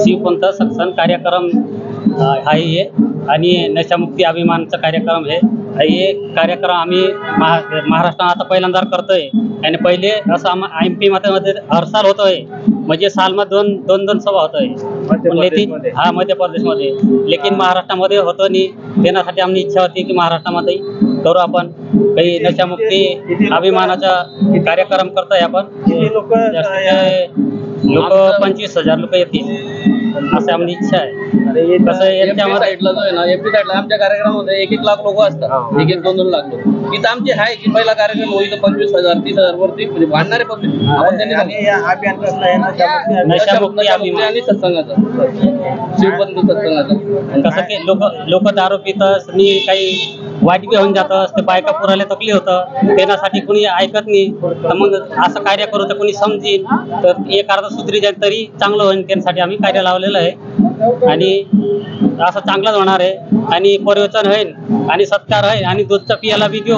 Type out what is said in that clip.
शिवपंथ सत्संग कार्यक्रम आहे आणि नशामुक्ती अभिमानचा कार्यक्रम हे कार्यक्रम आम्ही महाराष्ट्रात आता पहिल्यांदा करतोय आणि पहिले असं MP मध्ये हर साल होतोय, म्हणजे सालमध्ये दोन सभा होतोय मध्य प्रदेशमध्ये, लेकिन महाराष्ट्रामध्ये होतो नाही. देण्यासाठी आमची इच्छा होती की महाराष्ट्रामध्ये करू आपण काही नशामुक्ती अभिमानाचा कार्यक्रम करतोय आपण. लोक 25,000 लोक येतील असं आमची इच्छा आहे. कसं याच्यामध्ये आमच्या कार्यक्रमामध्ये 1-1 लाख लोक असतात, 1-2 लाख लोक. इथं आमची आहे की पहिला कार्यक्रम होईल 25,000 30,000 वरती म्हणजे भांडणारे पब्लिक. नशामुक्ती अभिमान आणि सत्संगाचा, शिवपंथ सत्संगाचा. कसं की लोक दारू पितस मी काही वाईट बी होऊन जातं, ते बायका पुरायला तकली होतं, देण्यासाठी कुणी ऐकत नाही. तर मग असं कार्य करू तर कुणी समजेल, तर एक अर्ध सूत्री जाईल तरी चांगलं होईल. त्यासाठी आम्ही कार्य लावलेलं आहे आणि असं चांगलंच होणार आहे आणि परिवर्तन होईल आणि सत्कार होईल आणि दूधचा पियाला बी देऊ.